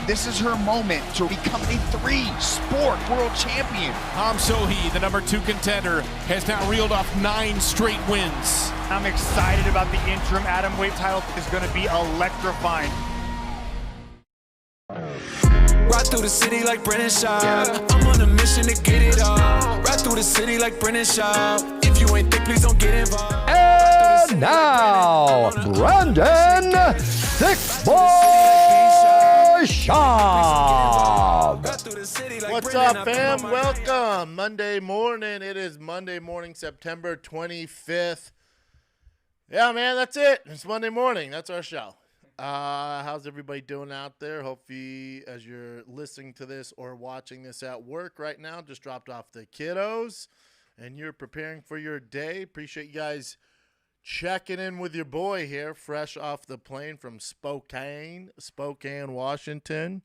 This is her moment to become a three-sport world champion. Ham Sohee, the number 2 contender, has now reeled off 9 straight wins. I'm excited about the interim atomweight title. It's going to be electrifying. Ride through the city like Brennan Schaub. I'm on a mission to get it all. Ride through the city like Brennan Schaub. If you ain't thick, please don't get involved. And now, Brandon Thick Boy Schaub. What's up, fam? Welcome. Monday morning. It is Monday morning, September 25th. Yeah, man, that's it. It's Monday morning. That's our show. How's everybody doing out there? Hopefully, as you're listening to this or watching this at work right now, just dropped off the kiddos and you're preparing for your day. Appreciate you guys checking in with your boy here, fresh off the plane from Spokane, Washington.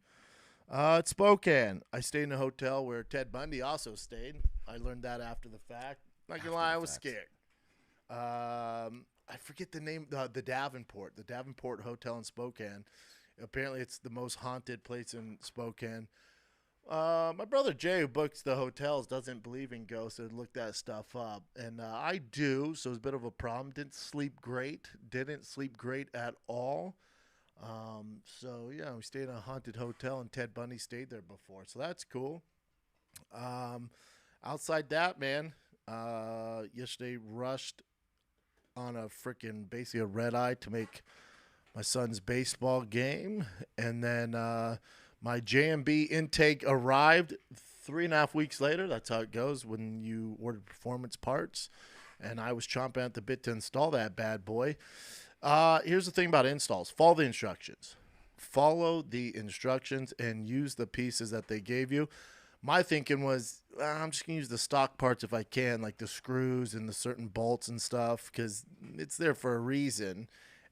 It's Spokane. I stayed in a hotel where Ted Bundy also stayed. I learned that after the fact. Not gonna lie, I was scared. I forget the name, the Davenport Hotel in Spokane. Apparently, it's the most haunted place in Spokane. My brother Jay, who books the hotels, doesn't believe in ghosts, so look that stuff up. And I do, so it's a bit of a problem. Didn't sleep great at all. So, yeah, we stayed in a haunted hotel, and Ted Bundy stayed there before, so that's cool. Outside that, man, yesterday rushed on a freaking basically a red eye to make my son's baseball game, and then my JMB intake arrived 3.5 weeks later. That's how it goes when you order performance parts, and I was chomping at the bit to install that bad boy. Here's the thing about installs: follow the instructions and use the pieces that they gave you. My thinking was, I'm just going to use the stock parts if I can, like the screws and the certain bolts and stuff, because it's there for a reason.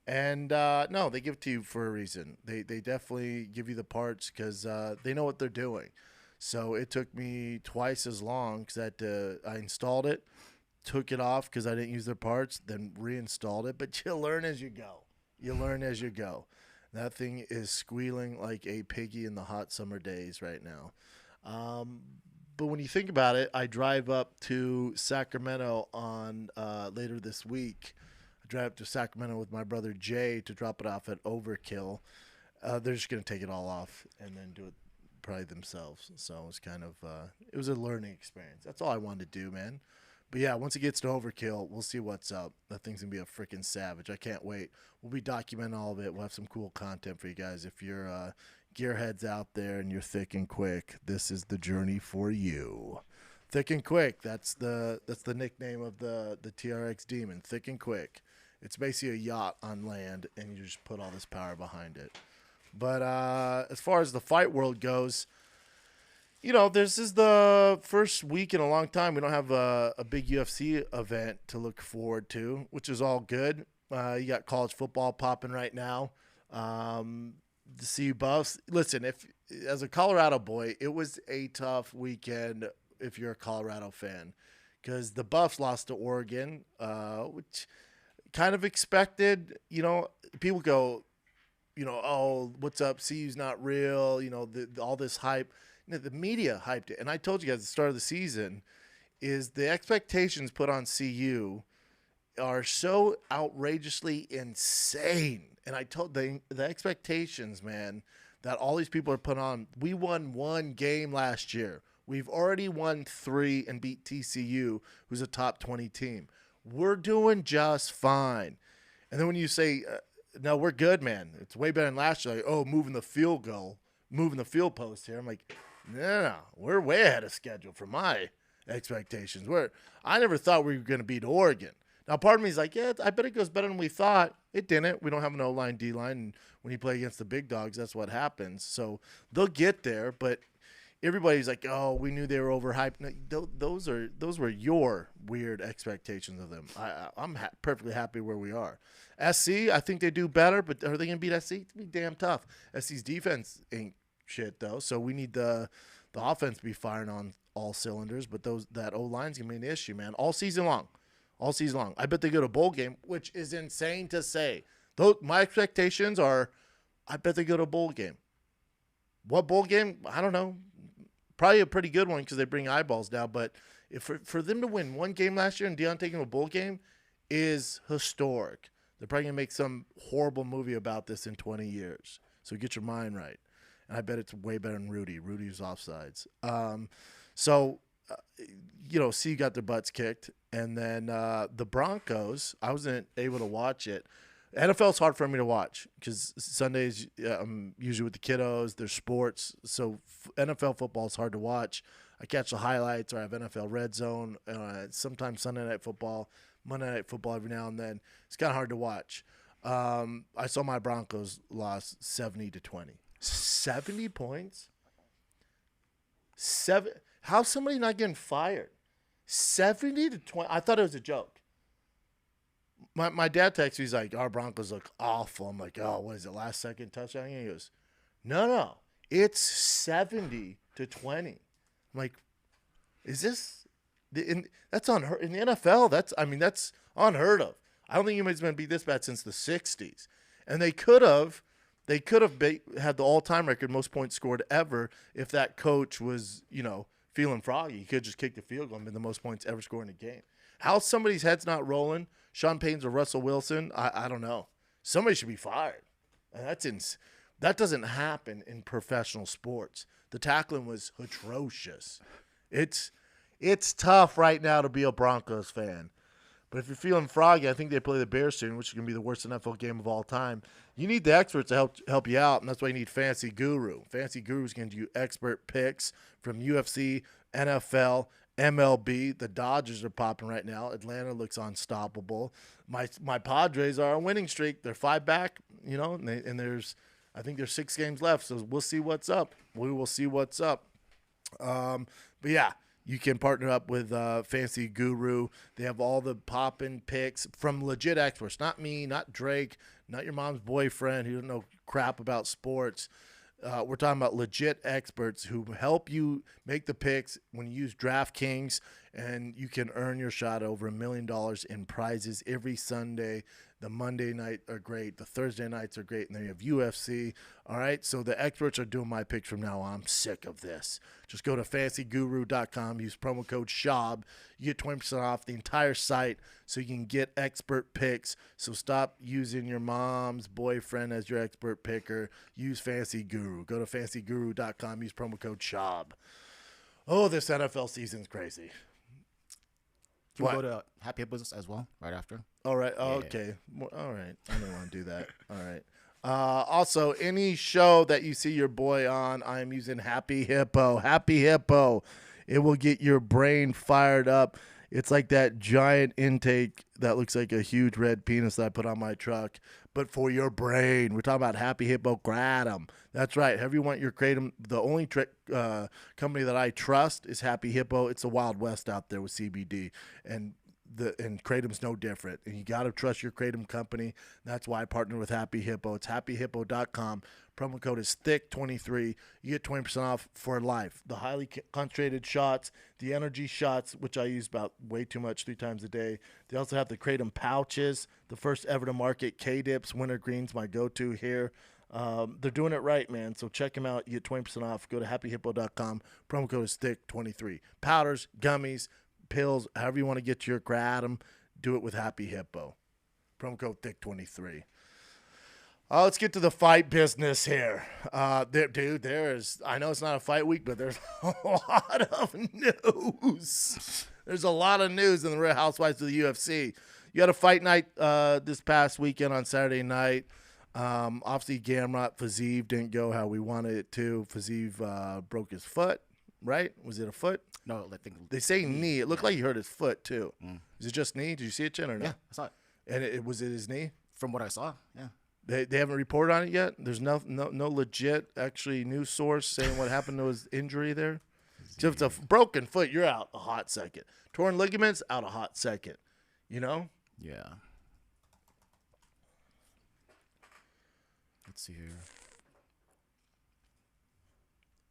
And no, they give it to you for a reason. They definitely give you the parts because they know what they're doing. So it took me twice as long because I installed it, took it off because I didn't use their parts, then reinstalled it. But you learn as you go. That thing is squealing like a piggy in the hot summer days right now. But when you think about it, I drive up to Sacramento on later this week. I drive up to Sacramento with my brother Jay to drop it off at Overkill. They're just going to take it all off and then do it probably themselves. So it was kind of it was a learning experience. That's all I wanted to do, man. But yeah, once it gets to Overkill, we'll see what's up. That thing's going to be a freaking savage. I can't wait. We'll be documenting all of it. We'll have some cool content for you guys. If you're gearheads out there and you're thick and quick, this is the journey for you. Thick and Quick, that's the nickname of the TRX Demon. Thick and Quick. It's basically a yacht on land, and you just put all this power behind it. But as far as the fight world goes, you know, this is the first week in a long time we don't have a big UFC event to look forward to, which is all good. You got college football popping right now. The CU Buffs. Listen, if as a Colorado boy, it was a tough weekend if you're a Colorado fan, because the Buffs lost to Oregon, which kind of expected. You know, people go, you know, oh, what's up? CU's not real. You know, all this hype. You know, the media hyped it, and I told you guys at the start of the season is the expectations put on CU are so outrageously insane. And I told the expectations, man, that all these people are put on. We won 1 game last year. We've already won 3 and beat TCU, who's a top 20 team. We're doing just fine. And then when you say, no, we're good, man, it's way better than last year. Like, oh, moving the field post here. I'm like, no, we're way ahead of schedule for my expectations. I never thought we were going to beat Oregon. Now, part of me is like, yeah, I bet it goes better than we thought. It didn't. We don't have an O-line, D-line, and when you play against the big dogs, that's what happens. So they'll get there, but everybody's like, oh, we knew they were overhyped. No, those were your weird expectations of them. I'm perfectly happy where we are. SC, I think they do better, but are they going to beat SC? It's going to be damn tough. SC's defense ain't shit, though, so we need the offense to be firing on all cylinders, but that O-line's going to be an issue, man, all season long. I bet they go to bowl game, which is insane to say. My expectations are, I bet they go to bowl game. What bowl game? I don't know. Probably a pretty good one because they bring eyeballs now. But if for them to win one game last year and Deion taking a bowl game is historic. They're probably going to make some horrible movie about this in 20 years. So get your mind right. And I bet it's way better than Rudy. Rudy's offsides. CU got their butts kicked. And then the Broncos, I wasn't able to watch it. NFL's hard for me to watch because Sundays I'm usually with the kiddos. There's sports. So NFL football is hard to watch. I catch the highlights or I have NFL Red Zone. Sometimes Sunday Night Football, Monday Night Football every now and then. It's kind of hard to watch. I saw my Broncos lost 70-20. 70 points? How's somebody not getting fired? 70-20. I thought it was a joke. My dad texts me, he's like, our Broncos look awful. I'm like, oh, what is it, last second touchdown? And he goes, no, it's 70-20. I'm like, is this that's unheard in the NFL? That's unheard of. I don't think anybody's been beat this bad since the 60s. And they could have had the all-time record most points scored ever if that coach was, feeling froggy. He could just kick the field goal and been the most points ever scored in a game. How somebody's head's not rolling, Sean Payton's or Russell Wilson, I don't know. Somebody should be fired. And that doesn't happen in professional sports. The tackling was atrocious. It's tough right now to be a Broncos fan. But if you're feeling froggy, I think they play the Bears soon, which is going to be the worst NFL game of all time. You need the experts to help you out, and that's why you need Fantasy Guru. Fantasy Guru is going to do expert picks from UFC, NFL, MLB. The Dodgers are popping right now. Atlanta looks unstoppable. My Padres are on a winning streak. They're 5 back, and I think there's 6 games left, so we'll see what's up. We will see what's up. But yeah. You can partner up with Fantasy Guru. They have all the poppin' picks from legit experts. Not me, not Drake, not your mom's boyfriend who doesn't know crap about sports. We're talking about legit experts who help you make the picks when you use DraftKings, and you can earn your shot over $1 million in prizes every Sunday. The Monday night are great. The Thursday nights are great. And then you have UFC. All right. So the experts are doing my picks from now on. I'm sick of this. Just go to fantasyguru.com. Use promo code Schaub. You get 20% off the entire site so you can get expert picks. So stop using your mom's boyfriend as your expert picker. Use Fantasy Guru. Go to fantasyguru.com. Use promo code Schaub. Oh, this NFL season's crazy. Can we go to Happy Hippos as well right after? All right. Yeah. Okay. All right. I didn't want to do that. All right. Also, any show that you see your boy on, I am using Happy Hippo. Happy Hippo. It will get your brain fired up. It's like that giant intake that looks like a huge red penis that I put on my truck, but for your brain. We're talking about Happy Hippo Kratom. That's right. However you want your Kratom, the only company that I trust is Happy Hippo. It's the Wild West out there with CBD, and Kratom's no different. And you got to trust your Kratom company. That's why I partner with Happy Hippo. It's happyhippo.com. Promo code is Thiccc23. You get 20% off for life. The highly concentrated shots, the energy shots, which I use about way too much 3 times a day. They also have the Kratom pouches, the first ever to market K-Dips, Winter Greens, my go-to here. They're doing it right, man. So check them out. You get 20% off. Go to happyhippo.com. Promo code is Thiccc23. Powders, gummies, pills, however you want to get your Kratom, do it with Happy Hippo. Promo code Thiccc23. Let's get to the fight business here. There's, I know it's not a fight week, but there's a lot of news. There's a lot of news in the Real Housewives of the UFC. You had a fight night this past weekend on Saturday night. Obviously, Gamrot Fiziev didn't go how we wanted it to. Fiziev broke his foot, right? Was it a foot? No, I think they say knee. It looked like he hurt his foot too. Is it just knee? Did you see it, Chen, or no? Yeah, I saw it. And was it his knee? From what I saw, yeah. They haven't reported on it yet. There's no legit actually news source saying what happened to his injury there. So if it's a broken foot, you're out a hot second. Torn ligaments, out a hot second. You know? Yeah. Let's see here.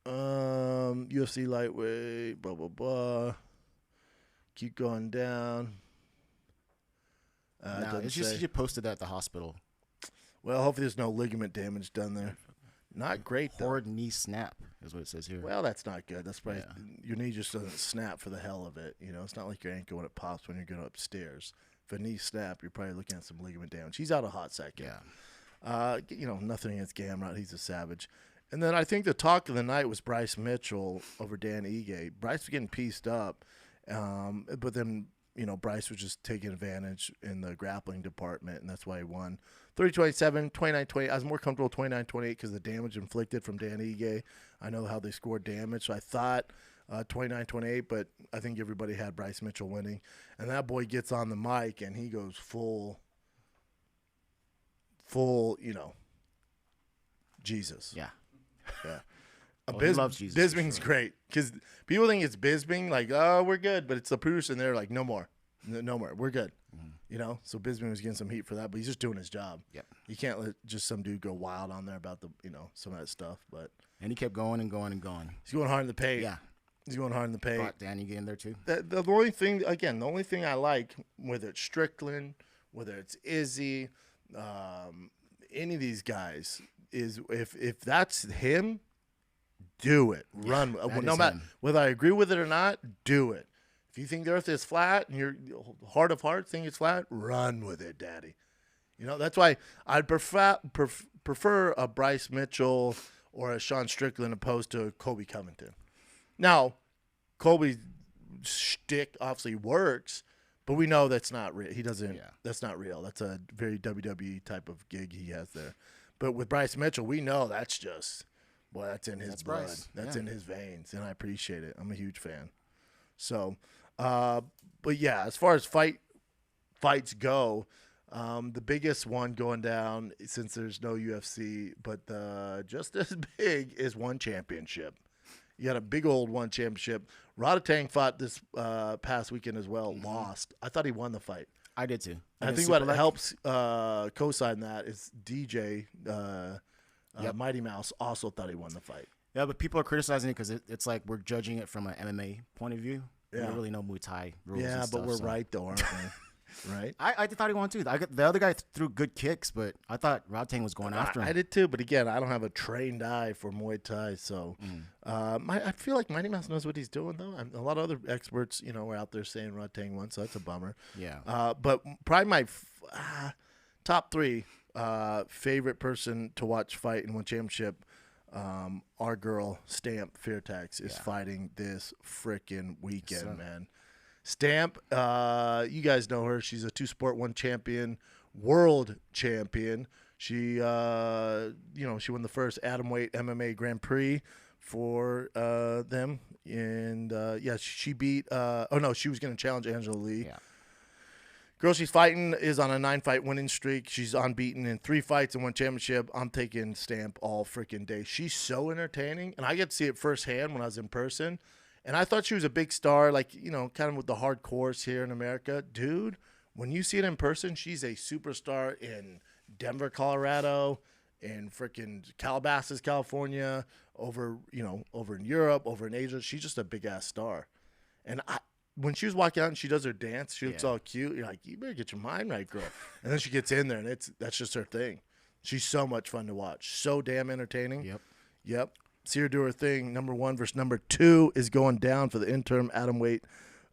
UFC lightweight, blah blah blah. Keep going down. No, it's just you posted that at the hospital. Well, hopefully there's no ligament damage done there. Not great, though. Horrid knee snap is what it says here. Well, that's not good. That's probably your knee just doesn't snap for the hell of it. You know, it's not like your ankle when it pops when you're going upstairs. If a knee snap, you're probably looking at some ligament damage. He's out a hot second. Yeah. You know, nothing against Gamrot. He's a savage. And then I think the talk of the night was Bryce Mitchell over Dan Ige. Bryce was getting pieced up, but then, you know, Bryce was just taking advantage in the grappling department, and that's why he won. 30-27, 29-28. I was more comfortable 29-28 because the damage inflicted from Dan Ige. I know how they scored damage, so I thought 29-28, but I think everybody had Bryce Mitchell winning. And that boy gets on the mic, and he goes full, you know, Jesus. Yeah. Yeah. He loves Jesus. Bisping's great because people think it's Bisping, like, oh, we're good, but it's the producer, and they're like, no more, no more, we're good. You know, so Bisping was getting some heat for that, but he's just doing his job. Yep. You can't let just some dude go wild on there about the, you know, some of that stuff. But And he kept going and going and going. he's going hard in the paint. Yeah. He's going hard in the paint. Brought Danny in there too. The only thing, again, the only thing I like, whether it's Strickland, whether it's Izzy, any of these guys, is if that's him, do it. Run. No matter whether I agree with it or not, do it. If you think the earth is flat and your heart of hearts think it's flat, run with it, daddy. You know, that's why I'd prefer a Bryce Mitchell or a Sean Strickland opposed to Colby Covington. Now, Colby's shtick obviously works, but we know that's not real. He doesn't. Yeah. That's not real. That's a very WWE type of gig he has there. But with Bryce Mitchell, we know that's just, boy, that's in his blood. Bryce. That's in his veins, and I appreciate it. I'm a huge fan. So, but yeah, as far as fights go, the biggest one going down since there's no UFC, but just as big is one championship. You got a big old one championship. Rodotang fought this past weekend as well. Lost. I thought he won the fight. I did too. I think what helps co-sign that is DJ Mighty Mouse also thought he won the fight. Yeah, but people are criticizing it because it's like we're judging it from an MMA point of view. Yeah. We don't really know Muay Thai rules. Yeah, and but stuff, we're so. right though, aren't we? Right? I thought he won too. The other guy threw good kicks, but I thought Rodotang was going after him. I did too, but again, I don't have a trained eye for Muay Thai, so I feel like Mighty Mouse knows what he's doing though. A lot of other experts, you know, were out there saying Rodotang won, so that's a bummer. Yeah. But probably my top three favorite person to watch fight in one championship. Our girl Stamp Fairtax is fighting this freaking weekend, man. Stamp, you guys know her. She's a 2-sport 1 champion, world champion. She, she won the first atomweight MMA Grand Prix for them, and she beat. She was going to challenge Angela Lee. Yeah. Girl she's fighting is on a 9-fight winning streak. She's unbeaten in 3 fights and 1 championship. I'm taking Stamp all freaking day. She's so entertaining, and I get to see it firsthand when I was in person. And I thought she was a big star, like, you know, kind of with the hardcores here in America. Dude, when you see it in person, she's a superstar in Denver, Colorado, in freaking Calabasas, California, over in Europe, over in Asia. She's just a big-ass star. And when she was walking out and she does her dance, she looks all cute. You're like, you better get your mind right, girl. And then she gets in there, and that's just her thing. She's so much fun to watch. So damn entertaining. Yep. See her do her thing. Number 1 versus number 2 is going down for the interim atomweight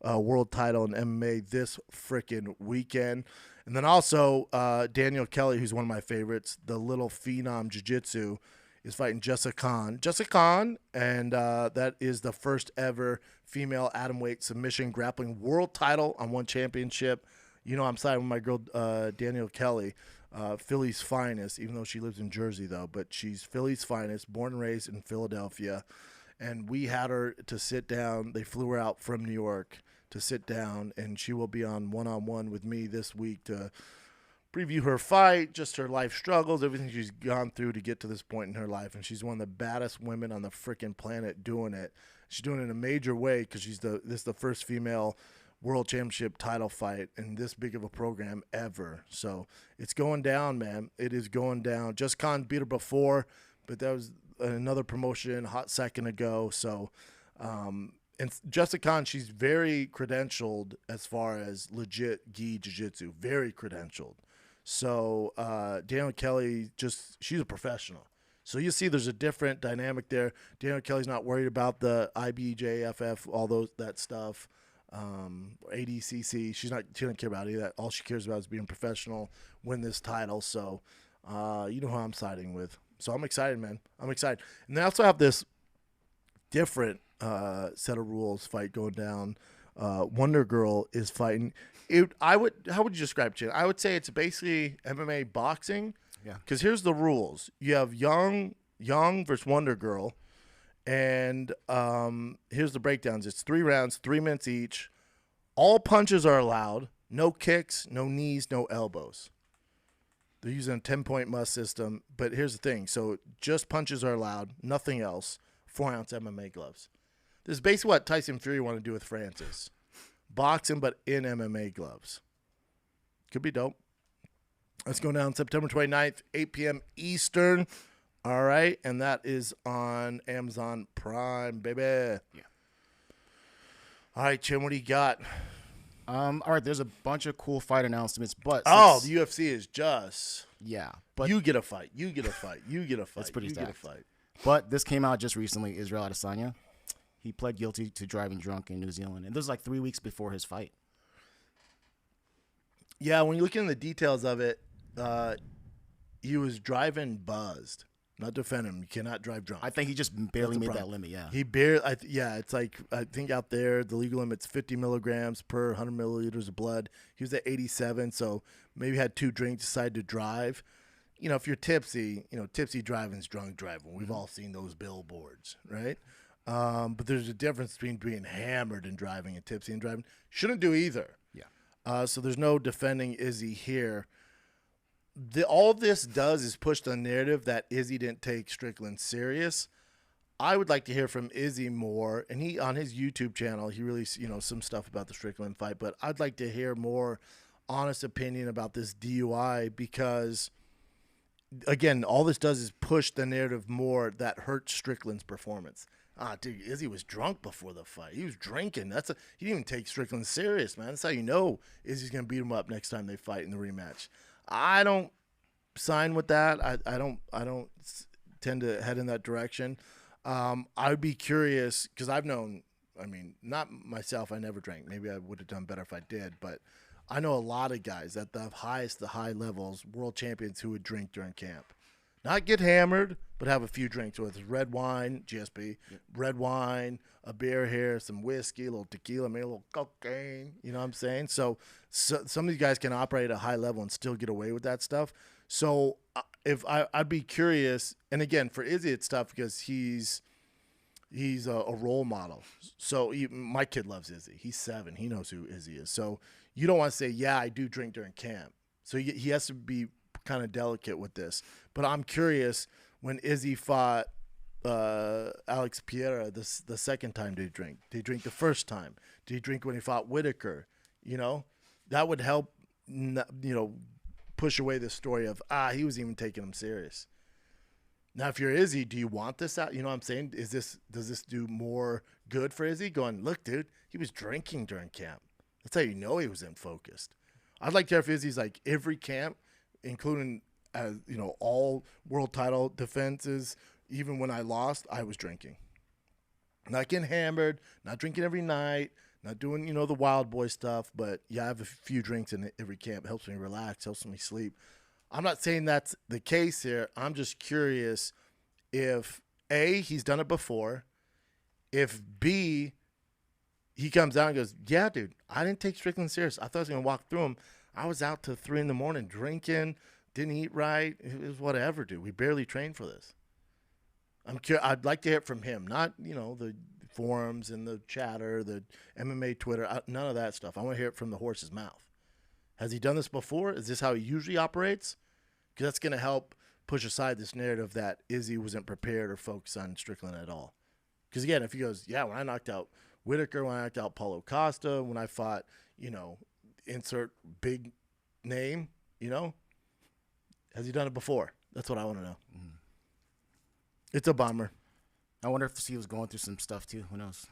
world title in MMA this freaking weekend. And then also Daniel Kelly, who's one of my favorites, the little phenom jiu-jitsu, is fighting Jessica Khan, and that is the first ever female atomweight submission grappling world title on one championship. You know I'm siding with my girl Daniel Kelly. Philly's finest, even though she lives in Jersey, though. But she's Philly's finest, born and raised in Philadelphia. And we had her to sit down. They flew her out from New York to sit down, and she will be on one-on-one with me this week to preview her fight, just her life struggles, everything she's gone through to get to this point in her life. And she's one of the baddest women on the freaking planet doing it. She's doing it in a major way because this is the first female world championship title fight in this big of a program ever. So it's going down, man. It is going down. Just Khan beat her before, but that was another promotion hot second ago. So and Jessica Khan, she's very credentialed as far as legit gi jiu-jitsu, very credentialed. So Daniel Kelly, she's a professional. So you see there's a different dynamic there. Daniel Kelly's not worried about the IBJFF, all that stuff. ADCC, she doesn't care about any of that. All she cares about is being professional, win this title. So you know who I'm siding with. So I'm excited, man. I'm excited. And they also have this different set of rules fight going down. Wonder Girl is fighting. How would you describe it? I would say it's basically MMA boxing. Yeah. Because here's the rules. You have Young versus Wonder Girl. And here's the breakdowns. It's 3 rounds, 3 minutes each. All punches are allowed. No kicks, no knees, no elbows. They're using a 10-point must system. But here's the thing. So just punches are allowed, nothing else. 4-ounce MMA gloves. This is basically what Tyson Fury wanted to do with Francis. Boxing, but in MMA gloves. Could be dope. Let's go down September 29th, 8 p.m. Eastern. All right, and that is on Amazon Prime, baby. Yeah. All right, Chin, what do you got? All right, there's a bunch of cool fight announcements, but the UFC is just but you get a fight, you get a fight, you get a fight. It's pretty you stacked. get a fight. But this came out just recently. Israel Adesanya, he pled guilty to driving drunk in New Zealand, and this was like 3 weeks before his fight. Yeah, when you look into the details of it, he was driving buzzed. Not defend him. You cannot drive drunk. I think he just barely made that limit. Yeah. He barely. It's like I think out there the legal limit's 50 milligrams per 100 milliliters of blood. He was at 87, so maybe had 2 drinks, decided to drive. You know, if you're tipsy, tipsy driving's drunk driving. We've all seen those billboards, right? But there's a difference between being hammered and driving and tipsy and driving. Shouldn't do either. Yeah. So there's no defending Izzy here. All this does is push the narrative that Izzy didn't take Strickland serious. I would like to hear from Izzy more, and he on his YouTube channel he released some stuff about the Strickland fight, but I'd like to hear more honest opinion about this DUI because, again, all this does is push the narrative more that hurts Strickland's performance. Dude, Izzy was drunk before the fight. He was drinking. He didn't even take Strickland serious, man. That's how you know Izzy's gonna beat him up next time they fight in the rematch. I don't sign with that. I don't tend to head in that direction. I would be curious because I've known. I mean, not myself. I never drank. Maybe I would have done better if I did. But I know a lot of guys at the high levels, world champions, who would drink during camp. Not get hammered, but have a few drinks with red wine, GSP, red wine, a beer here, some whiskey, a little tequila, maybe a little cocaine. You know what I'm saying? So some of these guys can operate at a high level and still get away with that stuff. So if I'd be curious, and again, for Izzy, it's tough because he's a role model. So my kid loves Izzy. He's 7. He knows who Izzy is. So you don't want to say, yeah, I do drink during camp. So he has to be kind of delicate with this. But I'm curious, when Izzy fought Alex Pereira the second time, did he drink? Did he drink the first time? Did he drink when he fought Whitaker? That would help, push away the story of, he was even taking him serious. Now, if you're Izzy, do you want this out? You know what I'm saying? Does this do more good for Izzy? Going, look, dude, he was drinking during camp. That's how you know he was in focused. I'd like to have Izzy's like every camp, including all world title defenses. Even when I lost, I was drinking. Not getting hammered, not drinking every night, not doing, the wild boy stuff. But, I have a few drinks in every camp. It helps me relax, helps me sleep. I'm not saying that's the case here. I'm just curious if, A, he's done it before. If, B, he comes out and goes, yeah, dude, I didn't take Strickland serious. I thought I was going to walk through him. I was out till 3 a.m. drinking, didn't eat right. It was whatever, dude. We barely trained for this. I'd like to hear it from him, not, the forums and the chatter, the MMA Twitter, none of that stuff. I want to hear it from the horse's mouth. Has he done this before? Is this how he usually operates? Because that's going to help push aside this narrative that Izzy wasn't prepared or focused on Strickland at all. Because, again, if he goes, yeah, when I knocked out Whitaker, when I knocked out Paulo Costa, when I fought, insert big name, has he done it before? That's what I want to know. Mm-hmm. It's a bummer. I wonder if he was going through some stuff, too. Who knows?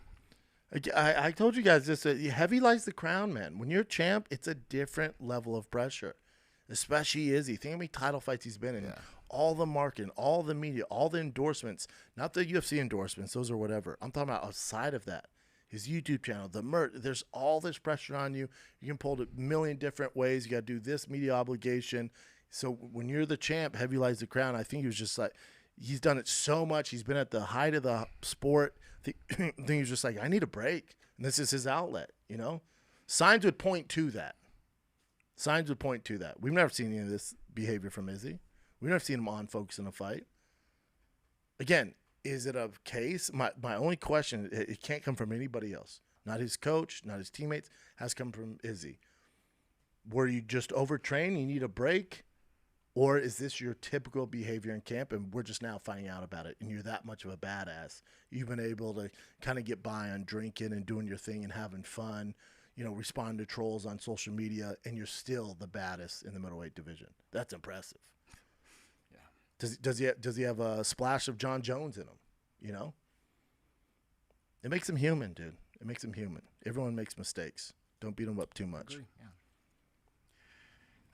I told you guys this. Heavy lies the crown, man. When you're champ, it's a different level of pressure, especially Izzy. Think how many title fights he's been in. Yeah. all the marketing, all the media, all the endorsements, not the UFC endorsements, those are whatever. I'm talking about outside of that. His YouTube channel, the merch, there's all this pressure on you. You can pull it a million different ways. You got to do this media obligation. So when you're the champ, heavy lies the crown. I think he was just like, he's done it so much. He's been at the height of the sport. I think he was just like, I need a break. And this is his outlet, you know? Signs would point to that. Signs would point to that. We've never seen any of this behavior from Izzy. We've never seen him on focus in a fight. Again, is it a case? My only question, it can't come from anybody else. Not his coach, not his teammates, has come from Izzy. Were you just overtrained, you need a break? Or is this your typical behavior in camp and we're just now finding out about it and you're that much of a badass? You've been able to kind of get by on drinking and doing your thing and having fun, you know, responding to trolls on social media, and you're still the baddest in the middleweight division. That's impressive. Does he have a splash of John Jones in him? You know, it makes him human, dude. It makes him human. Everyone makes mistakes. Don't beat him up too much. Yeah.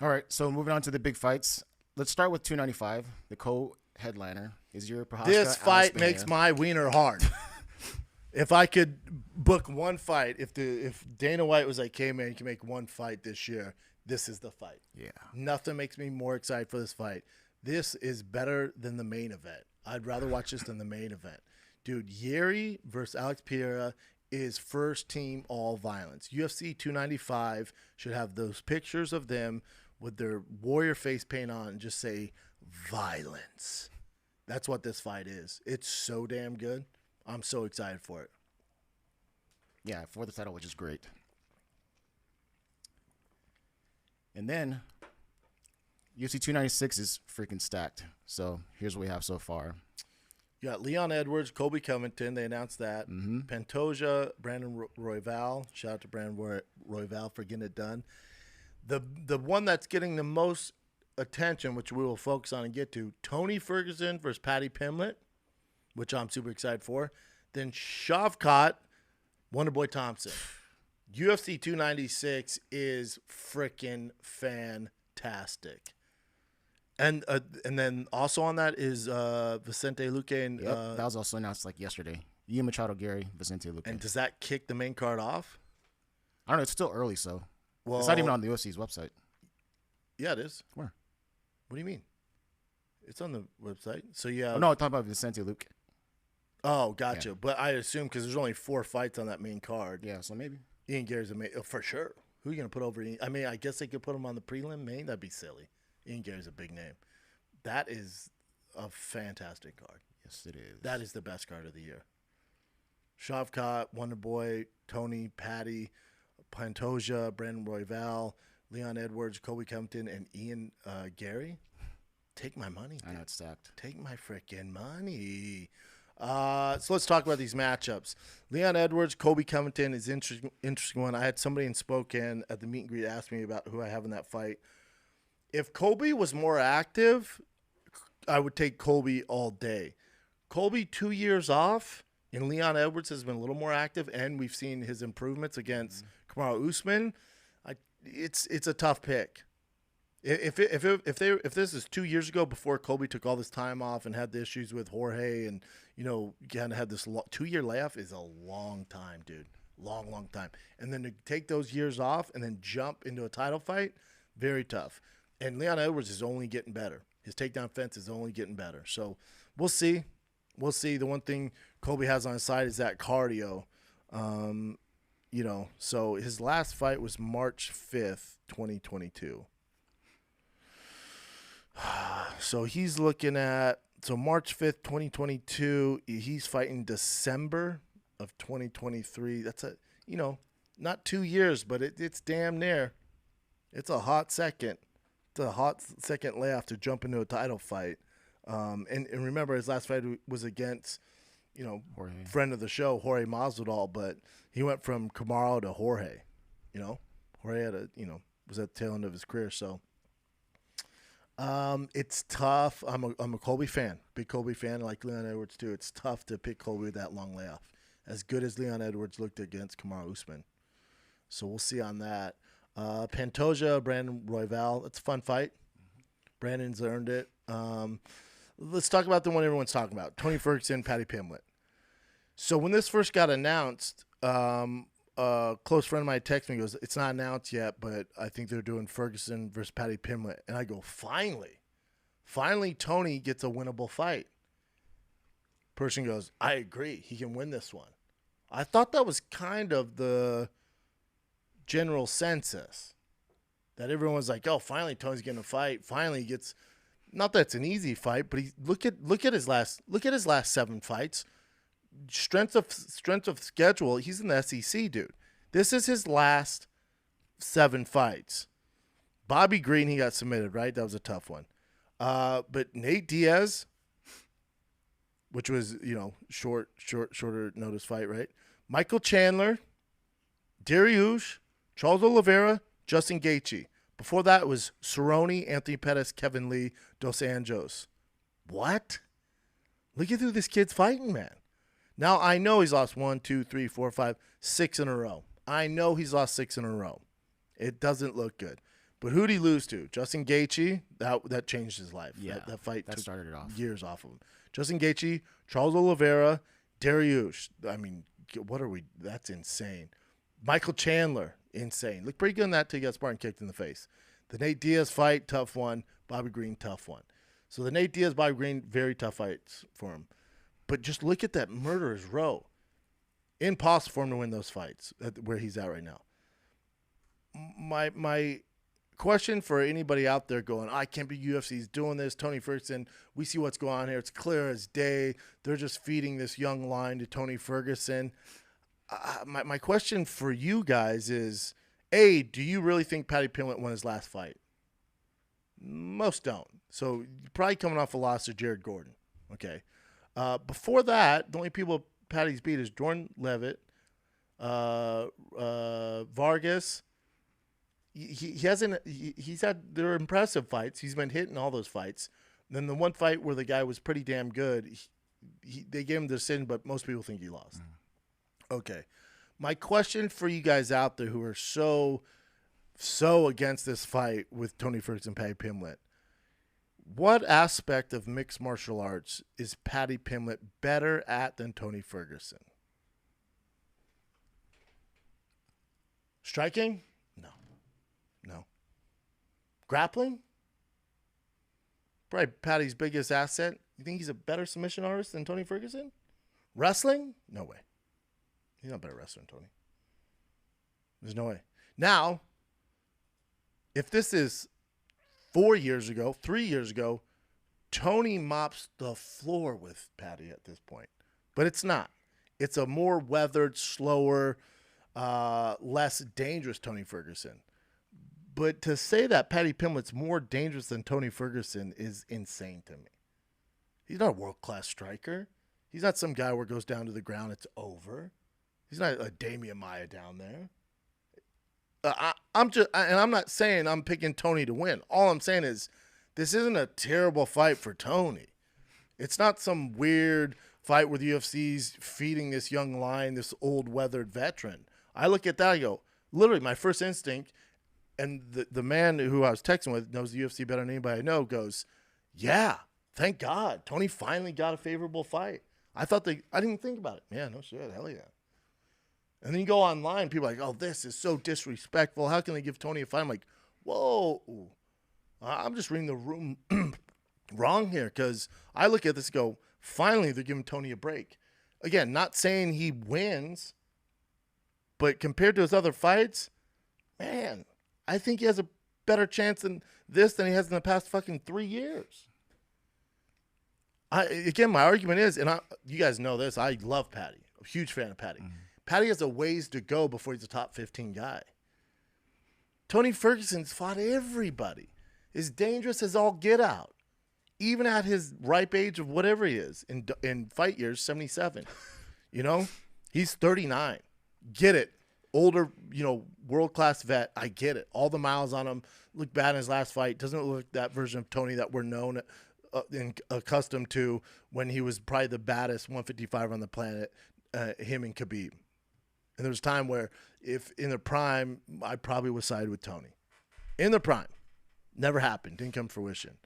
All right, so moving on to the big fights. Let's start with 295. The co-headliner is Jiri Prochazka. This fight makes my wiener hard. If I could book one fight, if Dana White was like, "Hey man, you can make one fight this year," this is the fight. Yeah. Nothing makes me more excited for this fight. This is better than the main event. I'd rather watch this than the main event. Dude, Jiri versus Alex Pereira is first team all violence. UFC 295 should have those pictures of them with their warrior face paint on and just say violence. That's what this fight is. It's so damn good. I'm so excited for it. Yeah, for the title, which is great. And then UFC 296 is freaking stacked. So here's what we have so far. You got Leon Edwards, Colby Covington. They announced that. Pantoja, Brandon Royval. Shout out to Brandon Royval for getting it done. The one that's getting the most attention, which we will focus on and get to, Tony Ferguson versus Paddy Pimblett, which I'm super excited for. Then Schaub, Wonderboy Thompson. UFC 296 is freaking fantastic. And then also on that is Vicente Luque and that was also announced like yesterday. Ian Machado, Gary, Vicente Luque. And does that kick the main card off? I don't know. It's still early, so Well, it's not even on the UFC's website. Yeah, it is. Where? What do you mean? It's on the website. So yeah. Oh, no, I'm talking about Vicente Luque. Oh, gotcha. Yeah. But I assume because there's only 4 fights on that main card. Yeah, so maybe. Ian Gary's for sure. Who are you gonna put over? I mean, I guess they could put him on the prelim main. That'd be silly. Ian Gary's a big name. That is a fantastic card. Yes, it is. That is the best card of the year. Shavkat, Wonderboy, Tony, Paddy, Pantoja, Brandon Royval, Leon Edwards, Colby Covington, and Ian Gary. Take my money. I know it's stacked. Take my freaking money. So let's talk about these matchups. Leon Edwards, Colby Covington is interesting one. I had somebody in Spokane at the meet and greet ask me about who I have in that fight. If Colby was more active, I would take Colby all day. Colby 2 years off, and Leon Edwards has been a little more active, and we've seen his improvements against Kamaru Usman. It's a tough pick. If this is 2 years ago before Colby took all this time off and had the issues with Jorge, and kind of had this 2-year layoff is a long time, dude. Long time. And then to take those years off and then jump into a title fight, very tough. And Leon Edwards is only getting better. His takedown fence is only getting better. So we'll see. We'll see. The one thing Colby has on his side is that cardio. So his last fight was March 5th, 2022. So he's looking at March 5th, 2022. He's fighting December of 2023. That's not 2 years, but it's damn near. It's a hot second. It's a hot second layoff to jump into a title fight. And remember, his last fight was against, Jorge. Friend of the show, Jorge Masvidal, but he went from Kamaru to Jorge. Jorge had was at the tail end of his career. So it's tough. I'm a Colby fan, big Colby fan, like Leon Edwards too. It's tough to pick Colby with that long layoff, as good as Leon Edwards looked against Kamaru Usman. So we'll see on that. Pantoja, Brandon Royval. It's a fun fight. Brandon's earned it. Let's talk about the one everyone's talking about, Tony Ferguson, Paddy Pimblett. So when this first got announced, a close friend of mine texted me, goes, it's not announced yet, but I think they're doing Ferguson versus Paddy Pimblett. And I go, finally Tony gets a winnable fight. Person goes, I agree. He can win this one. I thought that was kind of the general census, that everyone's like, oh, finally Tony's getting a fight. Finally he gets, not that it's an easy fight, but look at his last 7 fights. Strength of schedule. He's in the SEC, dude. This is his last 7 fights. Bobby Green, he got submitted, right? That was a tough one. But Nate Diaz, which was, shorter notice fight, right? Michael Chandler, Dariush, Charles Oliveira, Justin Gaethje. Before that was Cerrone, Anthony Pettis, Kevin Lee, Dos Anjos. What? Look at who this kid's fighting, man. Now, I know he's lost 1, 2, 3, 4, 5, 6 in a row. I know he's lost 6 in a row. It doesn't look good. But who'd he lose to? Justin Gaethje? That changed his life. Yeah, that fight that took started it off. years off of him. Justin Gaethje, Charles Oliveira, Dariush. I mean, what are we? That's insane. Michael Chandler, insane. Looked pretty good in that till he got Spartan kicked in the face. The Nate Diaz fight, tough one. Bobby Green, tough one. So the Nate Diaz, Bobby Green, very tough fights for him. But just look at that murderer's row. Impossible for him to win those fights where he's at right now. My question for anybody out there going, I can't be UFC's doing this. Tony Ferguson, we see what's going on here. It's clear as day. They're just feeding this young line to Tony Ferguson. My question for you guys is, A, do you really think Paddy Pimblett won his last fight? Most don't. So you're probably coming off a loss to Jared Gordon. Okay. Before that, the only people Paddy's beat is Jordan Levitt, Vargas. He's had, they're impressive fights. He's been hitting all those fights. Then the one fight where the guy was pretty damn good, they gave him the decision, but most people think he lost. Okay. My question for you guys out there who are so against this fight with Tony Ferguson and Paddy Pimblett, what aspect of mixed martial arts is Paddy Pimblett better at than Tony Ferguson? Striking? No. Grappling? Probably Paddy's biggest asset. You think he's a better submission artist than Tony Ferguson? Wrestling? No way. He's not a better wrestler than Tony. There's no way. Now, if this is 4 years ago, 3 years ago, Tony mops the floor with Paddy at this point. But it's not. It's a more weathered, slower, less dangerous Tony Ferguson. But to say that Paddy Pimblett's more dangerous than Tony Ferguson is insane to me. He's not a world-class striker. He's not some guy where it goes down to the ground, it's over. He's not a Damian Maia down there. I'm not saying I'm picking Tony to win. All I'm saying is this isn't a terrible fight for Tony. It's not some weird fight where the UFC's feeding this young lion, this old weathered veteran. I look at that, I go, literally my first instinct, and the man who I was texting with knows the UFC better than anybody I know, goes, yeah, thank God. Tony finally got a favorable fight. I didn't think about it. Yeah, no shit, hell yeah. And then you go online, people are like, oh, this is so disrespectful. How can they give Tony a fight? I'm like, whoa. I'm just reading the room wrong here, because I look at this and go, finally they're giving Tony a break. Again, not saying he wins, but compared to his other fights, man, I think he has a better chance in this than he has in the past fucking 3 years. Again, my argument is, and you guys know this, I love Paddy. I'm a huge fan of Paddy. Mm-hmm. Paddy has a ways to go before he's a top 15 guy. Tony Ferguson's fought everybody. Is dangerous as all get out. Even at his ripe age of whatever he is, in fight years, 77. He's 39. Get it. Older, world-class vet. I get it. All the miles on him. Looked bad in his last fight. Doesn't look like that version of Tony that we're known and accustomed to when he was probably the baddest 155 on the planet, him and Khabib. And there was a time where if in the prime, I probably would side with Tony. In the prime. Never happened. Didn't come to fruition.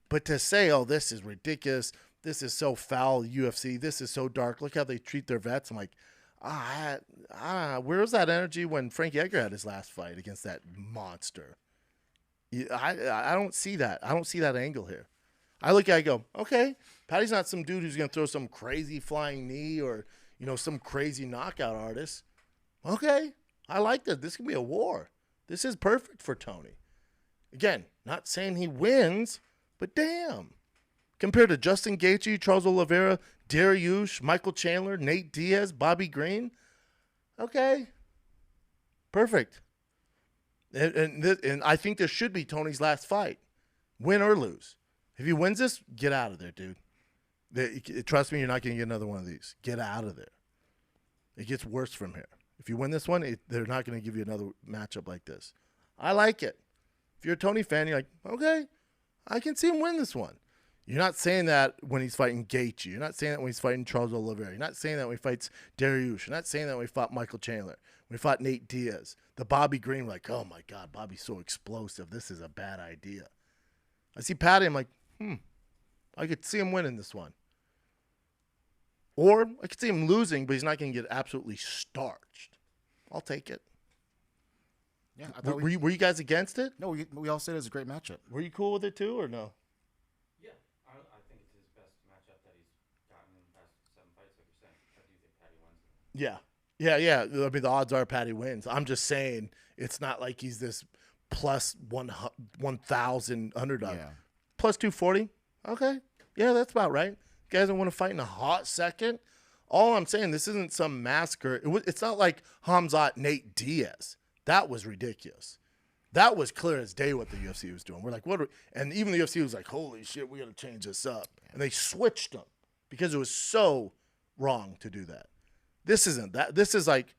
But to say, oh, this is ridiculous, this is so foul, UFC, this is so dark, look how they treat their vets. I'm like, where was that energy when Frankie Edgar had his last fight against that monster? I don't see that. I don't see that angle here. I look at it, I go, okay, Paddy's not some dude who's going to throw some crazy flying knee or, some crazy knockout artist. Okay, I like this. This can be a war. This is perfect for Tony. Again, not saying he wins, but damn. Compared to Justin Gaethje, Charles Oliveira, Dariush, Michael Chandler, Nate Diaz, Bobby Green. Okay, perfect. And I think this should be Tony's last fight, win or lose. If he wins this, get out of there, dude. Trust me, you're not going to get another one of these. Get out of there. It gets worse from here. If you win this one, they're not going to give you another matchup like this. I like it. If you're a Tony fan, you're like, okay, I can see him win this one. You're not saying that when he's fighting Gaethje. You're not saying that when he's fighting Charles Oliveira. You're not saying that when he fights Dariush. You're not saying that when he fought Michael Chandler. When he fought Nate Diaz. The Bobby Green, like, oh, my God, Bobby's so explosive. This is a bad idea. I see Paddy, I'm like, I could see him winning this one. Or I could see him losing, but he's not going to get absolutely starched. I'll take it. Yeah, I thought were you guys against it? No, we all said it was a great matchup. Were you cool with it too, or no? Yeah, I think it's his best matchup that he's gotten in the past 7 fights, like you're saying. I do think Paddy wins. Yeah. I mean, the odds are Paddy wins. I'm just saying it's not like he's this plus 1,000 underdog. Yeah. Plus 240. Okay. Yeah, that's about right. You guys don't want to fight in a hot second. All I'm saying, this isn't some massacre. It's not like Hamzat Nate Diaz. That was ridiculous. That was clear as day what the UFC was doing. We're like, what? And even the UFC was like, holy shit, we got to change this up. And they switched them because it was so wrong to do that. This isn't that. This is like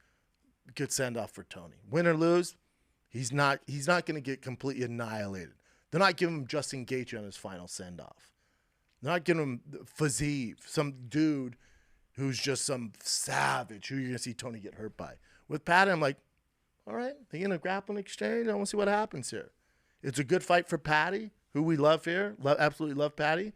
good send off for Tony. Win or lose, he's not going to get completely annihilated. They're not giving him Justin Gaethje on his final send off. They're not giving him Fiziev, some dude who's just some savage who you're going to see Tony get hurt by. With Paddy, I'm like, all right, they're going to grappling exchange. I want to see what happens here. It's a good fight for Paddy, who we love here. Absolutely love Paddy.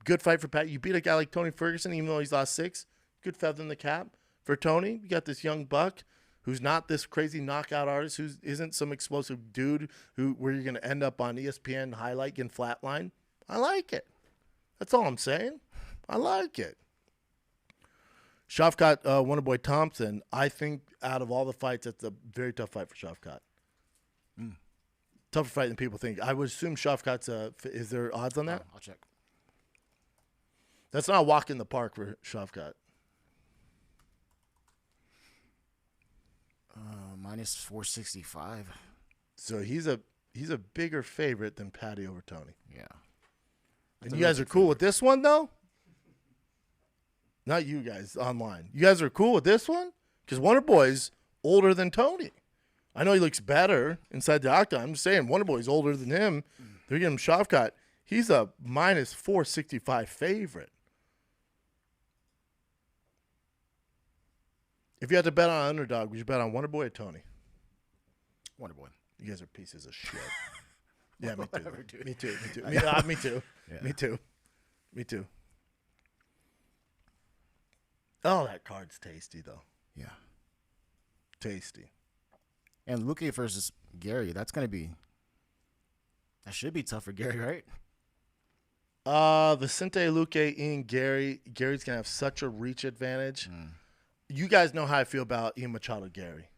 Good fight for Paddy. You beat a guy like Tony Ferguson, even though he's lost 6. Good feather in the cap for Tony. You got this young buck who's not this crazy knockout artist, who isn't some explosive dude where you're going to end up on ESPN highlight getting flatline. I like it. That's all I'm saying. I like it. Schaub Wonderboy Thompson, I think out of all the fights, that's a very tough fight for Schaub. Tougher fight than people think. I would assume Schaub is there odds on that? I'll check. That's not a walk in the park for Schaub. Minus 465. So he's a bigger favorite than Paddy over Tony. Yeah. And you guys are cool with this one, though? Not you guys online. You guys are cool with this one? Because Wonderboy's older than Tony. I know he looks better inside the octagon. I'm just saying Wonderboy's older than him. They're getting him Schaub. He's a minus 465 favorite. If you had to bet on an underdog, would you bet on Wonderboy or Tony? Wonderboy. You guys are pieces of shit. Yeah, me too. Whatever, dude. Me too. Me too. Yeah. Me too. Oh, that card's tasty, though. Yeah. Tasty. And Luque versus Gary, that should be tough for Gary, right? Vicente Luque, Ian Gary. Gary's going to have such a reach advantage. You guys know how I feel about Ian Machado Gary.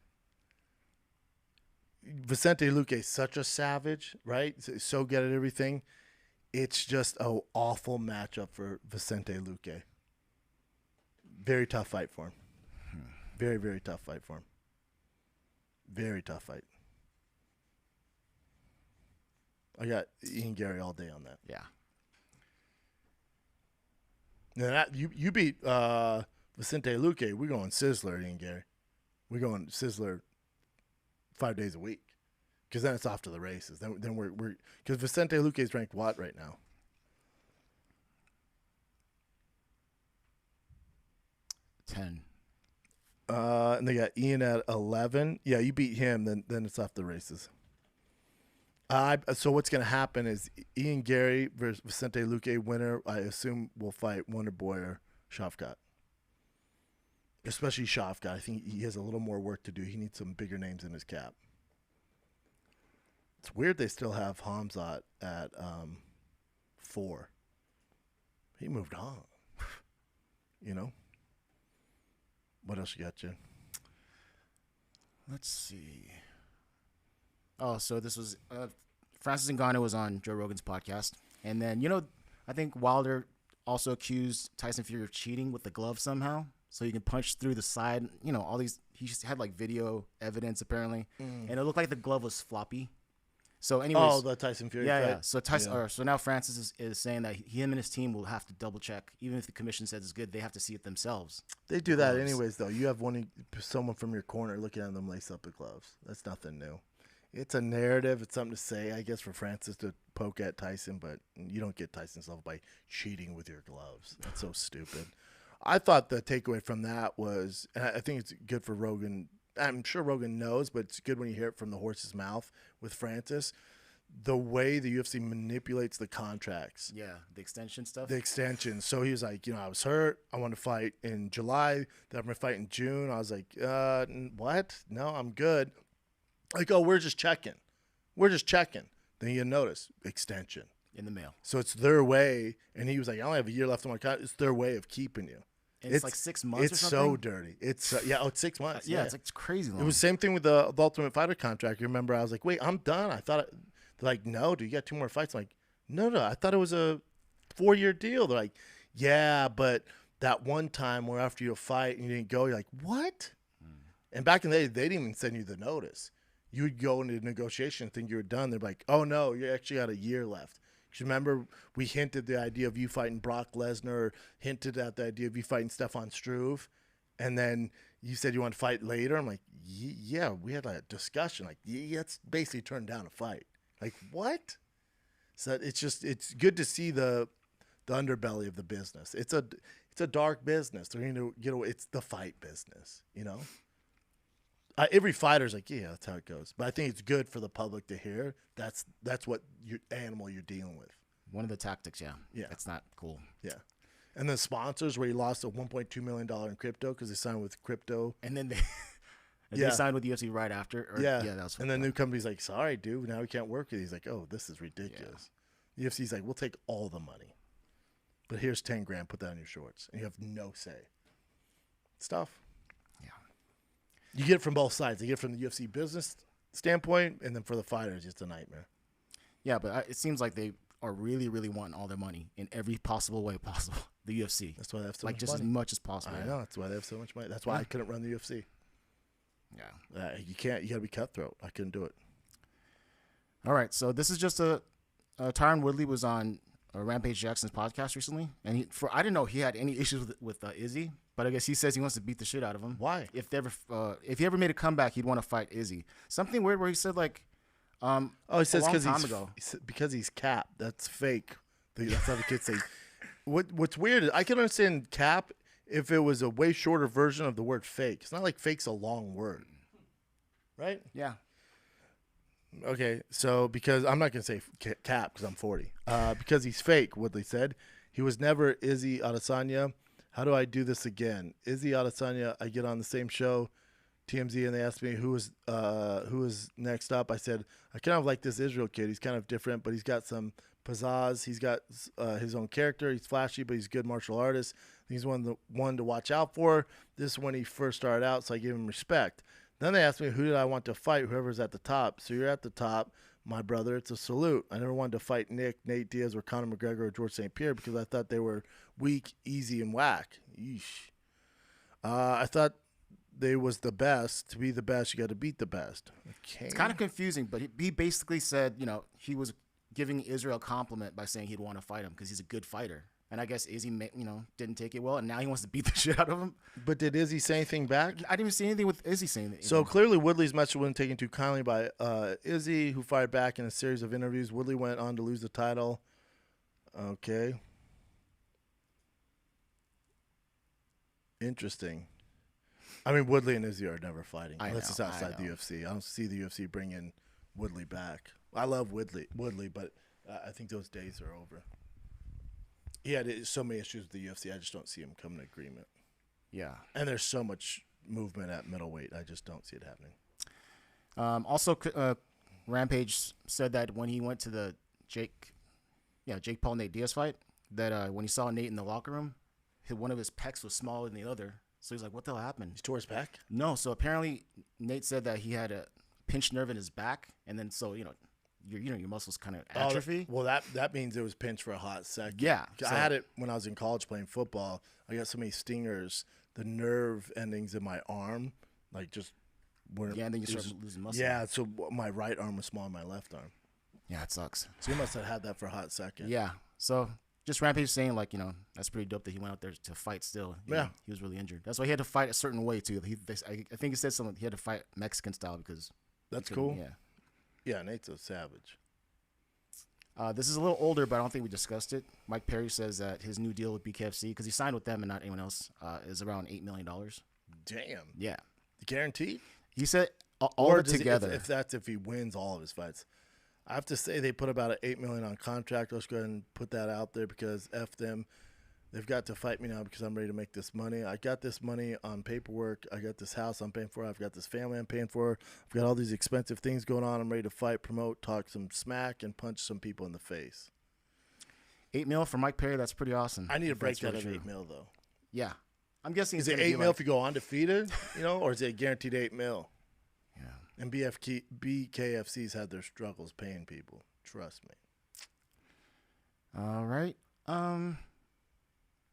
Vicente Luque is such a savage, right? So good at everything. It's just an awful matchup for Vicente Luque. Very tough fight for him. Very, very tough fight for him. Very tough fight. I got Ian Gary all day on that. Yeah. Now you beat Vicente Luque. We're going Sizzler, Ian Gary. We're going Sizzler 5 days a week, because then it's off to the races. Then we're because Vicente Luque is ranked what right now? 10. And they got Ian at 11. Yeah, you beat him, then it's off the races. So what's going to happen is Ian Gary versus Vicente Luque winner, I assume, will fight Wonder Boy or Schaub. Especially Schaub. I think he has a little more work to do. He needs some bigger names in his cap. It's weird they still have Hamzat at 4. He moved on. You know? What else you got, Jen? Let's see. Oh, so this was Francis Ngannou was on Joe Rogan's podcast, and then I think Wilder also accused Tyson Fury of cheating with the glove somehow, so he can punch through the side. All these he just had like video evidence apparently, and it looked like the glove was floppy. So, anyways, the Tyson Fury yeah, fight? yeah. So Tyson, so now Francis is saying that him and his team will have to double check, even if the commission says it's good, they have to see it themselves. They do that anyways, though. You have someone from your corner looking at them lace up the gloves. That's nothing new. It's a narrative. It's something to say, I guess, for Francis to poke at Tyson, but you don't get Tyson's level by cheating with your gloves. That's so stupid. I thought the takeaway from that was, and I think it's good for Rogan. I'm sure Rogan knows, but it's good when you hear it from the horse's mouth with Francis. The way the UFC manipulates the contracts. Yeah, the extension stuff. The extension. So he was like, I was hurt. I want to fight in July. Then I'm going to fight in June. I was like, what? No, I'm good. Like, oh, we're just checking. Then you notice extension in the mail. So it's their way. And he was like, I only have a year left on my contract. It's their way of keeping you. And it's like 6 months. It's or something? so dirty. It's it's 6 months. Yeah, it's crazy long. It was the same thing with the Ultimate Fighter contract. You remember? I was like, wait, I'm done. I thought they're like, no, dude, you got 2 more fights. I'm like, no, I thought it was a 4-year deal. They're like, yeah, but that one time where after you fight and you didn't go, you're like, what? And back in the day, they didn't even send you the notice. You would go into negotiation and think you were done. They're like, oh, no, you actually got a year left. Because remember, we hinted the idea of you fighting Brock Lesnar, or hinted at the idea of you fighting Stefan Struve, and then you said you want to fight later. I'm like, yeah, we had a discussion. Like, yeah, it's basically turned down a fight. Like, what? So it's good to see the underbelly of the business. It's a dark business. They're going to get away. It's the fight business, Every fighter's like, yeah, that's how it goes. But I think it's good for the public to hear. That's what animal you're dealing with. One of the tactics, yeah. Yeah. That's not cool. Yeah. And the sponsors where he lost a $1.2 million in crypto because they signed with crypto. And then they signed with UFC right after. Yeah, that was and then the new company's like, sorry, dude, now we can't work with you. He's like, oh, this is ridiculous. Yeah. UFC's like, we'll take all the money. But here's 10 grand, put that on your shorts. And you have no say. It's tough. Yeah. You get it from both sides. You get it from the UFC business standpoint, and then for the fighters, it's a nightmare. Yeah, but it seems like they are really, really wanting all their money in every possible way possible. The UFC. That's why they have so much much just money. as much as possible. I know. That's why they have so much money. That's why I couldn't run the UFC. Yeah. You can't. You got to be cutthroat. I couldn't do it. All right. So this is just Tyron Woodley was on Rampage Jackson's podcast recently, and I didn't know he had any issues with Izzy, but I guess he says he wants to beat the shit out of him. Why? If he ever made a comeback, he'd want to fight Izzy. Something weird where he said like, he says because he's Cap. That's fake. That's how the kids say. What's weird is I can understand Cap if it was a way shorter version of the word fake. It's not like fake's a long word, right? Yeah. Okay, so because I'm not going to say Cap because I'm 40. Because he's fake, Woodley said. He was never Izzy Adesanya. How do I do this again? Izzy Adesanya, I get on the same show, TMZ, and they asked me who was next up. I said, I kind of like this Israel kid. He's kind of different, but he's got some pizzazz. He's got his own character. He's flashy, but he's a good martial artist. He's one to watch out for. This is when he first started out, so I gave him respect. Then they asked me, who did I want to fight? Whoever's at the top. So you're at the top, my brother. It's a salute. I never wanted to fight Nick, Nate Diaz, or Conor McGregor, or George St. Pierre because I thought they were weak, easy, and whack. Yeesh. I thought they was the best. To be the best, you got to beat the best. Okay. It's kind of confusing, but he basically said, he was giving Israel a compliment by saying he'd want to fight him because he's a good fighter. And I guess Izzy, didn't take it well, and now he wants to beat the shit out of him. But did Izzy say anything back? I didn't even see anything with Izzy saying that. So clearly Woodley's message wasn't taken too kindly by Izzy, who fired back in a series of interviews. Woodley went on to lose the title. Okay. Interesting. I mean, Woodley and Izzy are never fighting unless it's outside the UFC. I don't see the UFC bringing Woodley back. I love Woodley, but I think those days are over. He had so many issues with the UFC. I just don't see him coming to agreement. Yeah. And there's so much movement at middleweight. I just don't see it happening. Also, Rampage said that when he went to the Jake Paul Nate Diaz fight, that when he saw Nate in the locker room, one of his pecs was smaller than the other. So he's like, "What the hell happened?" He tore his back? No. So apparently, Nate said that he had a pinched nerve in his back, and then your muscles kind of atrophy. Well, that means it was pinched for a hot second. Yeah, I had it when I was in college playing football. I got so many stingers. The nerve endings in my arm, like just weren't. Yeah, and then you start losing muscle. Yeah, so my right arm was smaller than my left arm. Yeah, it sucks. So he must have had that for a hot second. Yeah. So just Rampage saying, like, that's pretty dope that he went out there to fight still. Yeah. He was really injured. That's why he had to fight a certain way, too. I think he said something. He had to fight Mexican style because. That's cool. Yeah. Yeah, Nate's a savage. This is a little older, but I don't think we discussed it. Mike Perry says that his new deal with BKFC, because he signed with them and not anyone else, is around $8 million. Damn. Yeah. Guaranteed? He said all of it together. If that's if he wins all of his fights. I have to say they put about an $8 million on contract. Let's go ahead and put that out there because F them. They've got to fight me now because I'm ready to make this money. I got this money on paperwork. I got this house I'm paying for. I've got this family I'm paying for. I've got all these expensive things going on. I'm ready to fight, promote, talk some smack, and punch some people in the face. $8 million for Mike Perry, that's pretty awesome. I need to break that at $8 million, though. Yeah. I'm guessing is it $8 million if you go undefeated, or is it guaranteed $8 million? Yeah. And BKFC's had their struggles paying people. Trust me. All right.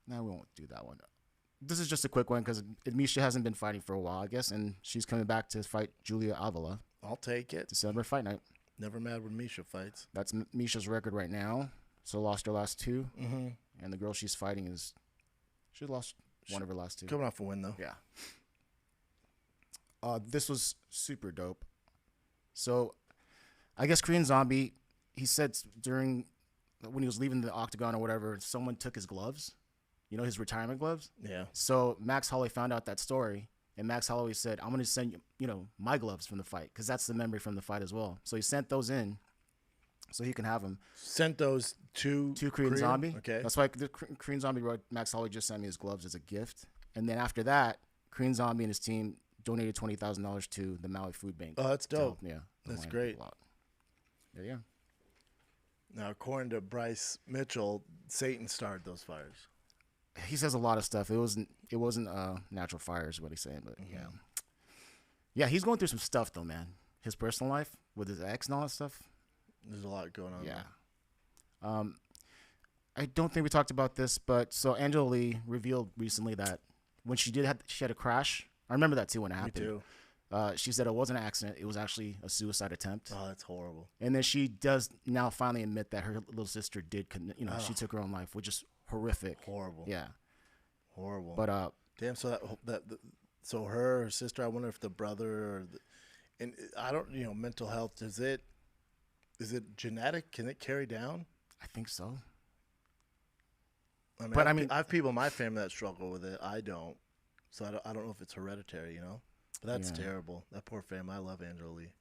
No, we won't do that one. This is just a quick one because Misha hasn't been fighting for a while, I guess, and she's coming back to fight Julia Avila. I'll take it. December fight night. Never mad when Misha fights. That's Misha's record right now. So lost her last two, and the girl she's fighting she lost one of her last two. Coming off a win though. Yeah. This was super dope. So, I guess Korean Zombie, he said when he was leaving the octagon or whatever, someone took his gloves. His retirement gloves. Yeah. So Max Holloway found out that story, and Max Holloway said, "I'm going to send you, my gloves from the fight because that's the memory from the fight as well." So he sent those in, so he can have them. Sent those to Korean Zombie. Okay. That's why the Korean Zombie wrote, Max Holloway just sent me his gloves as a gift, and then after that, Korean Zombie and his team donated $20,000 to the Maui Food Bank. Oh, that's dope. Yeah, that's great. There you go. Now, according to Bryce Mitchell, Satan started those fires. He says a lot of stuff. It wasn't natural fire is what he's saying, but yeah, he's going through some stuff though, man. His personal life with his ex and all that stuff. There's a lot going on. Yeah. I don't think we talked about this, but so Angela Lee revealed recently that when she had a crash. I remember that too when it happened. Me too. She said it wasn't an accident; it was actually a suicide attempt. Oh, that's horrible. And then she does now finally admit that her little sister did, she took her own life, which is horrific. Horrible. Yeah. Horrible. But damn. So her sister. I wonder if the brother, and I don't. Mental health. Is it genetic? Can it carry down? I think so. I have people in my family that struggle with it. I don't. So I don't know if it's hereditary. But that's terrible. That poor family. I love Angela Lee.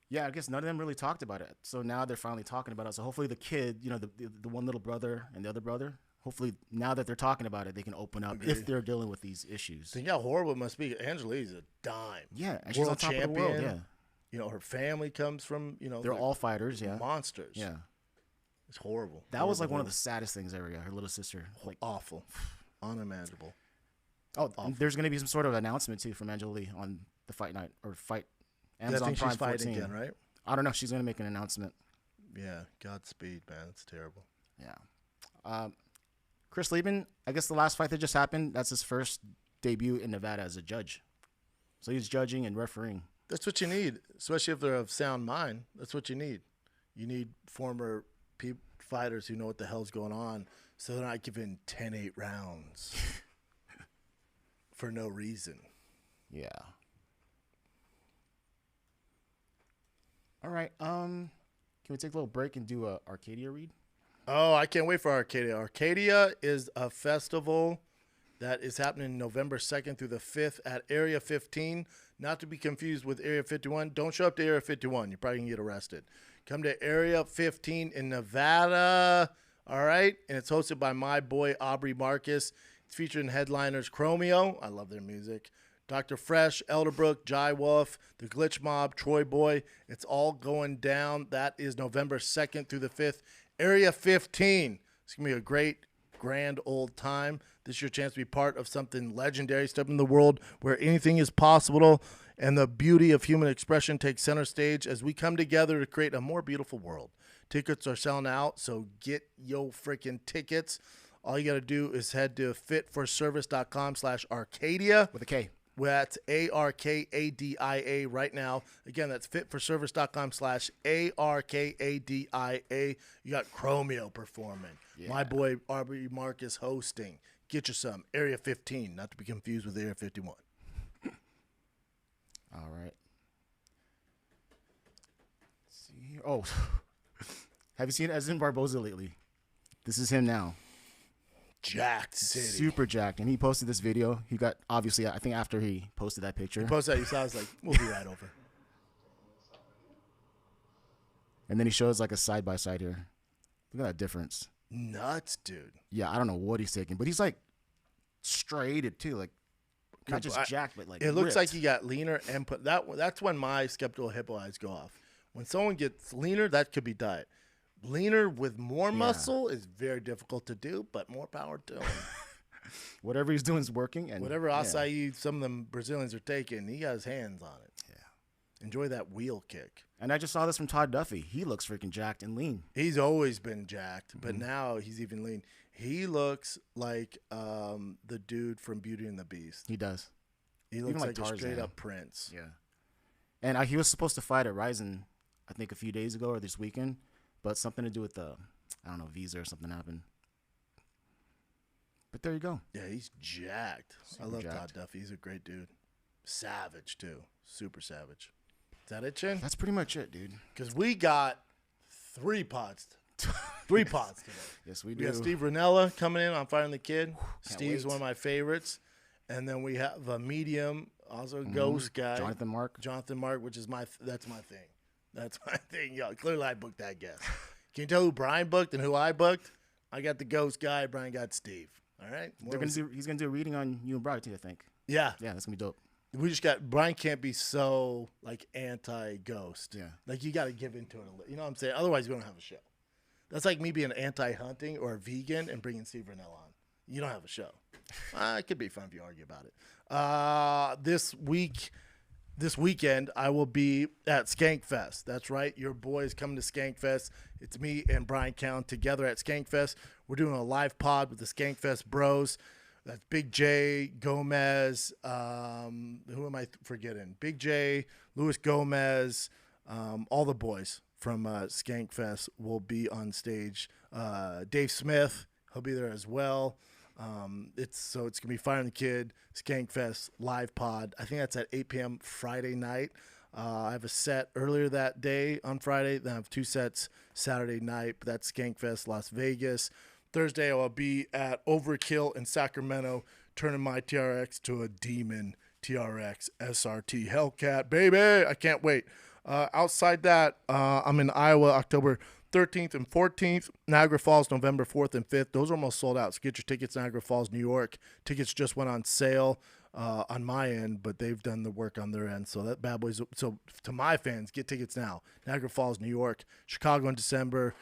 Yeah, I guess none of them really talked about it. So now they're finally talking about it. So hopefully the kid, the one little brother and the other brother, hopefully now that they're talking about it, they can open up if they're dealing with these issues. Think how horrible it must be. Angela Lee's a dime. Yeah, and she's on top of the world. Yeah. Her family comes from, they're all fighters. Yeah. Monsters. Yeah. It's horrible. That was like one of the saddest things ever. Yeah, her little sister. Like awful. Unimaginable. Oh, there's going to be some sort of announcement too from Angela Lee on the fight night or fight. Amazon Prime she's 14. fighting again, right? I don't know. She's going to make an announcement. Yeah. Godspeed, man. It's terrible. Yeah. Chris Lieben, I guess the last fight that just happened, that's his first debut in Nevada as a judge. So he's judging and refereeing. That's what you need, especially if they're of sound mind. That's what you need. You need former fighters who know what the hell's going on so they're not giving 10-8 rounds for no reason. Yeah. All right. Can we take a little break and do a Arkadia read? Oh, I can't wait for Arkadia. Arkadia is a festival That is happening November 2nd through the 5th at Area 15. Not to be confused with Area 51. Don't show up to Area 51. You're probably going to get arrested. Come to Area 15 in Nevada. All right? And it's hosted by my boy, Aubrey Marcus. It's featuring headliners Chromeo. I love their music. Dr. Fresh, Elderbrook, Jai Wolf, The Glitch Mob, Troy Boy. It's all going down. That is November 2nd through the 5th. Area 15. It's going to be a great, grand old time. This is your chance to be part of something legendary. Step in the world where anything is possible and the beauty of human expression takes center stage as we come together to create a more beautiful world. Tickets are selling out, so get yo freaking tickets. All you got to do is head to fitforservice.com/Arkadia. With a K. That's ARKADIA right now. Again, that's fitforservice.com/ARKADIA. You got Chromeo performing. Yeah. My boy Aubrey Marcus hosting. Get you some. Area 15, not to be confused with Area 51. All right. Let's see here. Oh, have you seen Edson Barboza lately? This is him now. Jacked city. Super jacked. And he posted this video. He got, obviously, I think after he posted that picture. He posted that, you saw, I was like, we'll be right over. And then he shows like a side-by-side here. Look at that difference. Nuts, dude. Yeah, I don't know what he's taking, but he's like straighted too. Like, not just jacked, but like it looks ripped. like he got leaner and put that's when my skeptical hippo eyes go off. When someone gets leaner, that could be diet. Leaner with more muscle is very difficult to do, but more power to him. Whatever he's doing is working. And whatever acai some of them Brazilians are taking, he got his hands on it. Yeah. Enjoy that wheel kick. And I just saw this from Todd Duffy. He looks freaking jacked and lean. He's always been jacked, but now he's even lean. He looks like the dude from Beauty and the Beast. He does. He looks like Tarzan. a straight-up prince. Yeah. And he was supposed to fight at Ryzen, I think, a few days ago or this weekend, but something to do with the, I don't know, visa or something happened. But there you go. Yeah, he's jacked. Super I love jacked. Todd Duffy. He's a great dude. Savage, too. Super savage. Is that it, Chin? That's pretty much it, dude. Because we got 3 pods. 3 pods today. Yes, we do. We got Steve Ranella coming in on Firing the Kid. Steve's wait. one of my favorites. And then we have a medium, also a ghost guy. Jonathan Mark, which is that's my thing. That's my thing. Yo, clearly I booked that guest. Can you tell who Brian booked and who I booked? I got the ghost guy. Brian got Steve. All right. he's gonna do a reading on you and Brad too, I think. Yeah. Yeah, that's gonna be dope. We just got Brian can't be so like anti-ghost. Yeah. Like you got to give into it a little. You know what I'm saying? Otherwise, we don't have a show. That's like me being anti-hunting or a vegan and bringing Steve Ranella on. You don't have a show. It could be fun if you argue about it. This weekend, I will be at Skankfest. That's right. Your boys coming to Skankfest. It's me and Brian Count together at Skankfest. We're doing a live pod with the Skankfest bros. That's Big J, Gomez. Who am I forgetting? Big J, Luis Gomez, all the boys from Skankfest will be on stage. Dave Smith, he'll be there as well. It's gonna be Firing the Kid, Skankfest live pod. I think that's at 8 p.m. Friday night. I have a set earlier that day on Friday. Then I have 2 sets Saturday night. But that's Skankfest Las Vegas. Thursday I'll be at Overkill in Sacramento, turning my TRX to a Demon TRX SRT Hellcat, baby. I can't wait. Outside that, I'm in Iowa October 13th and 14th. Niagara Falls November 4th and 5th. Those are almost sold out. So get your tickets. Niagara Falls, New York. Tickets just went on sale on my end, but they've done the work on their end. So that bad boys. So to my fans, get tickets now. Niagara Falls, New York. Chicago in December.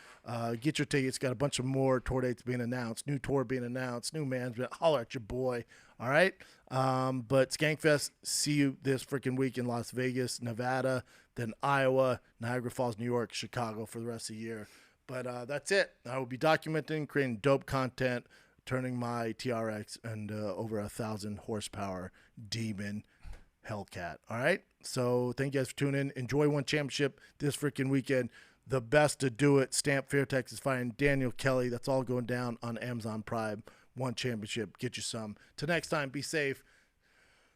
Get your tickets. Got a bunch of more tour dates being announced. New tour being announced. New management. Holler at your boy. All right. But Skankfest, see you this freaking week in Las Vegas, Nevada, then Iowa, Niagara Falls, New York, Chicago for the rest of the year. But that's it. I will be documenting, creating dope content, turning my TRX and over 1,000 horsepower Demon Hellcat. All right. So thank you guys for tuning in. Enjoy One Championship this freaking weekend. The best to do it. Stamp Fair Texas fighting Daniel Kelly. That's all going down on Amazon Prime. One Championship. Get you some. Till next time, be safe.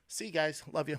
See you guys. Love you.